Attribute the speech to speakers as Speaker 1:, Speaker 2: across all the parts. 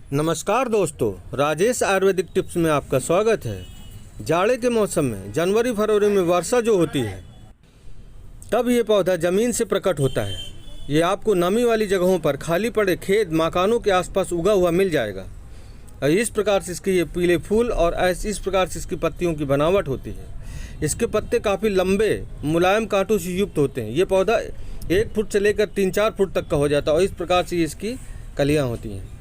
Speaker 1: नमस्कार दोस्तों, राजेश आयुर्वेदिक टिप्स में आपका स्वागत है। जाड़े के मौसम में जनवरी फरवरी में वर्षा जो होती है तब ये पौधा ज़मीन से प्रकट होता है। ये आपको नमी वाली जगहों पर खाली पड़े खेत मकानों के आसपास उगा हुआ मिल जाएगा। और इस प्रकार से इसके ये पीले फूल और इस प्रकार से इसकी पत्तियों की बनावट होती है। इसके पत्ते काफ़ी लंबे मुलायम कांटों से युक्त होते हैं। ये पौधा 1 फुट से लेकर 3-4 फुट तक का हो जाता है और इस प्रकार से इसकी कलियाँ होती हैं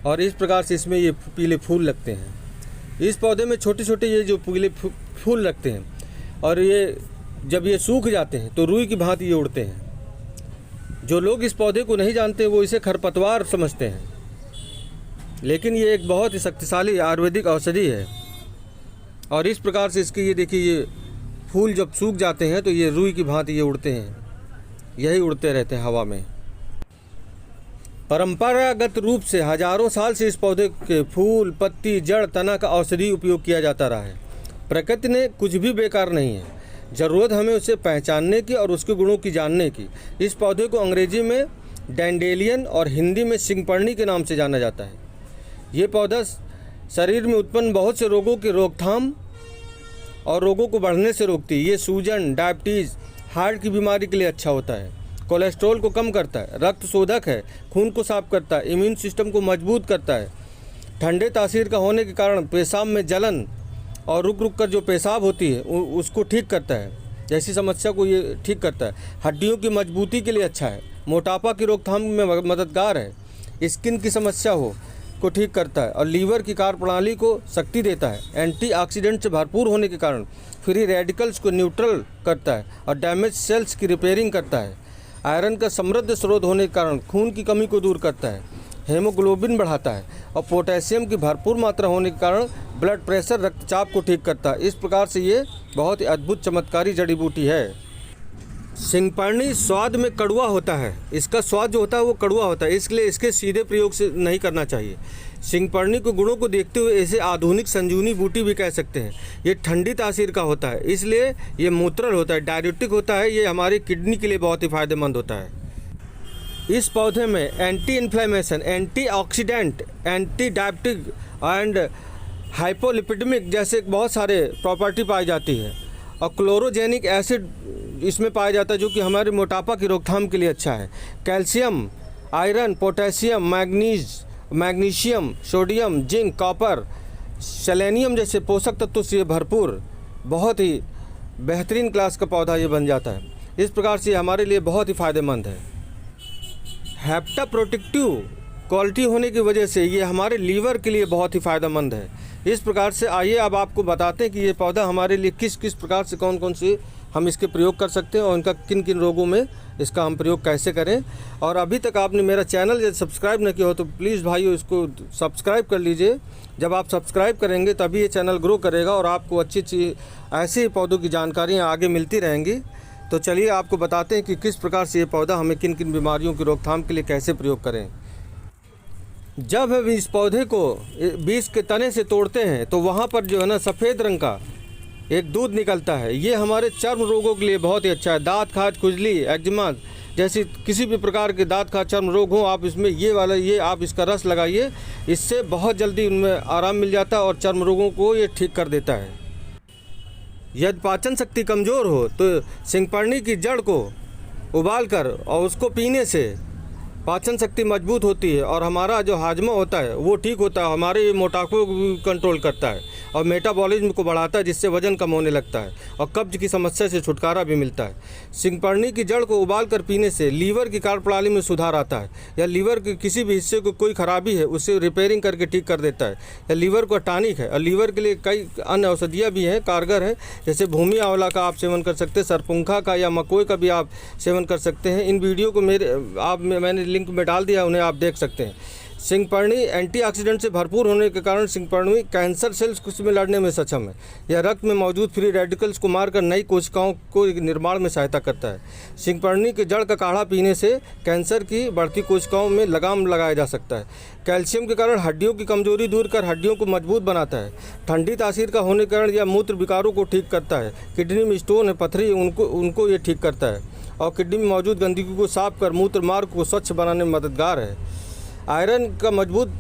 Speaker 1: और इस प्रकार से इसमें ये पीले फूल लगते हैं। इस पौधे में छोटे छोटे ये जो पीले फूल लगते हैं और ये जब ये सूख जाते हैं तो रुई की भांति ये उड़ते हैं। जो लोग इस पौधे को नहीं जानते वो इसे खरपतवार समझते हैं, लेकिन ये एक बहुत ही शक्तिशाली आयुर्वेदिक औषधि है। और इस प्रकार से इसके ये देखिए, ये फूल जब सूख जाते हैं तो ये रुई की भांति ये उड़ते हैं, यही उड़ते रहते हैं हवा में। परंपरागत रूप से हजारों साल से इस पौधे के फूल, पत्ती, जड़, तना का औषधि उपयोग किया जाता रहा है। प्रकृति ने कुछ भी बेकार नहीं है, ज़रूरत हमें उसे पहचानने की और उसके गुणों की जानने की। इस पौधे को अंग्रेजी में डैंडेलियन और हिंदी में सिंगपर्णी के नाम से जाना जाता है। ये पौधा शरीर में उत्पन्न बहुत से रोगों की रोकथाम और रोगों को बढ़ने से रोकती है। ये सूजन, डायबिटीज़, हार्ट की बीमारी के लिए अच्छा होता है, कोलेस्ट्रॉल को कम करता है, रक्त शोधक है, खून को साफ करता है, इम्यून सिस्टम को मजबूत करता है। ठंडे तासीर का होने के कारण पेशाब में जलन और रुक रुक कर जो पेशाब होती है उसको ठीक करता है, जैसी समस्या को ये ठीक करता है। हड्डियों की मजबूती के लिए अच्छा है, मोटापा की रोकथाम में मददगार है, स्किन की समस्या हो को ठीक करता है और लीवर की कार्य प्रणाली को शक्ति देता है। एंटीऑक्सीडेंट से भरपूर होने के कारण फ्री रेडिकल्स को न्यूट्रल करता है और डैमेज सेल्स की रिपेयरिंग करता है। आयरन का समृद्ध स्रोत होने के कारण खून की कमी को दूर करता है, हेमोग्लोबिन बढ़ाता है और पोटेशियम की भरपूर मात्रा होने के कारण ब्लड प्रेशर, रक्तचाप को ठीक करता है। इस प्रकार से ये बहुत ही अद्भुत चमत्कारी जड़ी बूटी है। सिंगपर्णी स्वाद में कड़वा होता है, इसका स्वाद जो होता है वो कड़वा होता है, इसलिए इसके सीधे प्रयोग से नहीं करना चाहिए। सिंगपर्णी के गुणों को देखते हुए इसे आधुनिक संजीवनी बूटी भी कह सकते हैं। ये ठंडी तासीर का होता है, इसलिए ये मूत्रल होता है, डायरेटिक होता है। ये हमारी किडनी के लिए बहुत ही फायदेमंद होता है। इस पौधे में anti inflammation, antioxidant, anti diabetic and hypolipidemic जैसे बहुत सारे प्रॉपर्टी पाई जाती है और क्लोरोजेनिक एसिड इसमें पाया जाता है जो कि हमारे मोटापा की रोकथाम के लिए अच्छा है। Calcium, iron, potassium, magnesium, sodium, zinc, copper, selenium जैसे पोषक तत्वों से भरपूर बहुत ही बेहतरीन क्लास का पौधा ये बन जाता है। इस प्रकार से हमारे लिए बहुत ही फ़ायदेमंद है। हेप्टा प्रोटेक्टिव क्वालिटी होने की वजह से ये हमारे लीवर के लिए बहुत ही फ़ायदेमंद है। इस प्रकार से आइए अब आपको बताते हैं कि ये पौधा हमारे लिए किस किस प्रकार से कौन कौन से हम इसके प्रयोग कर सकते हैं और उनका किन किन रोगों में इसका हम प्रयोग कैसे करें। और अभी तक आपने मेरा चैनल यदि सब्सक्राइब न किया हो तो प्लीज़ भाइयों इसको सब्सक्राइब कर लीजिए। जब आप सब्सक्राइब करेंगे तभी ये चैनल ग्रो करेगा और आपको अच्छी ऐसे पौधों की जानकारियाँ आगे मिलती रहेंगी। तो चलिए आपको बताते हैं कि किस प्रकार से ये पौधा हमें किन किन बीमारियों की रोकथाम के लिए कैसे प्रयोग करें। जब हम इस पौधे को बीज के तने से तोड़ते हैं तो वहाँ पर जो है ना सफ़ेद रंग का एक दूध निकलता है। ये हमारे चर्म रोगों के लिए बहुत ही अच्छा है। दांत खाज, खुजली, एक्जिमा जैसी किसी भी प्रकार के दांत खाज चर्म रोग हो, आप इसमें ये आप इसका रस लगाइए, इससे बहुत जल्दी उनमें आराम मिल जाता है और चर्म रोगों को ये ठीक कर देता है। यदि पाचन शक्ति कमज़ोर हो तो सिंगपर्णी की जड़ को उबाल कर और उसको पीने से पाचन शक्ति मजबूत होती है और हमारा जो हाजमा होता है वो ठीक होता है। हमारे मोटापे को भी कंट्रोल करता है और मेटाबॉलिज्म को बढ़ाता है, जिससे वजन कम होने लगता है और कब्ज की समस्या से छुटकारा भी मिलता है। सिंगपर्णी की जड़ को उबाल कर पीने से लीवर की कार्यप्रणाली में सुधार आता है, या लीवर के किसी भी हिस्से को कोई खराबी है उसे रिपेयरिंग करके ठीक कर देता है, या लीवर को टॉनिक है। और लीवर के लिए कई अन्य औषधियाँ भी हैं, कारगर हैं, जैसे भूमि आंवला का आप सेवन कर सकते हैं, सरपुंखा का या मकोई का भी आप सेवन कर सकते हैं। इन वीडियो को मैंने लिंक में डाल दिया, उन्हें आप देख सकते हैं। सिंगपर्णी एंटीऑक्सीडेंट से भरपूर होने के कारण सिंगपर्णी कैंसर सेल्स में लड़ने में सक्षम है। यह रक्त में मौजूद फ्री रेडिकल्स को मारकर नई कोशिकाओं को निर्माण में सहायता करता है। सिंगपर्णी के जड़ का काढ़ा पीने से कैंसर की बढ़ती कोशिकाओं में लगाम लगाया जा सकता है। कैल्शियम के कारण हड्डियों की कमजोरी दूर कर हड्डियों को मजबूत बनाता है। ठंडी तासीर का होने के कारण यह मूत्र विकारों को ठीक करता है। किडनी में स्टोन है, पथरी, उनको ये ठीक करता है और किडनी में मौजूद गंदगी को साफ कर मूत्र मार्ग को स्वच्छ बनाने में मददगार है। आयरन का मजबूत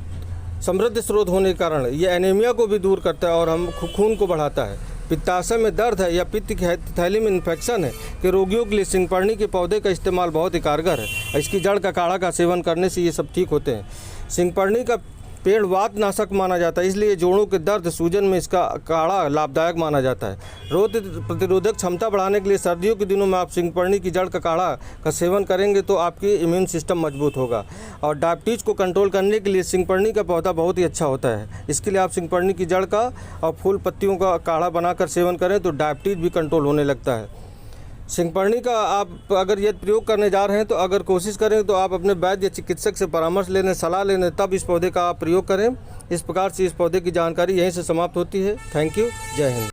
Speaker 1: समृद्ध स्रोत होने के कारण ये एनीमिया को भी दूर करता है और हम खून को बढ़ाता है। पित्ताशय में दर्द है या पित्त की थैली में इन्फेक्शन है कि रोगियों के लिए सिंगपर्णी के पौधे का इस्तेमाल बहुत ही कारगर है। इसकी जड़ का काढ़ा का सेवन करने से ये सब ठीक होते हैं। सिंगपर्णी का पेड़ वात नाशक माना जाता है, इसलिए जोड़ों के दर्द सूजन में इसका काढ़ा लाभदायक माना जाता है। रोग प्रतिरोधक क्षमता बढ़ाने के लिए सर्दियों के दिनों में आप सिंगपर्णी की जड़ का काढ़ा का सेवन करेंगे तो आपकी इम्यून सिस्टम मजबूत होगा। और डायबिटीज़ को कंट्रोल करने के लिए सिंगपर्णी का पौधा बहुत ही अच्छा होता है। इसके लिए आप सिंगपर्णी की जड़ का और फूल पत्तियों का काढ़ा बनाकर सेवन करें तो डायबिटीज़ भी कंट्रोल होने लगता है। सिंगपर्णी का आप अगर ये प्रयोग करने जा रहे हैं तो अगर कोशिश करें तो आप अपने वैद्य या चिकित्सक से परामर्श लेने, सलाह लेने, तब इस पौधे का आप प्रयोग करें। इस प्रकार से इस पौधे की जानकारी यहीं से समाप्त होती है। Thank you. जय हिंद।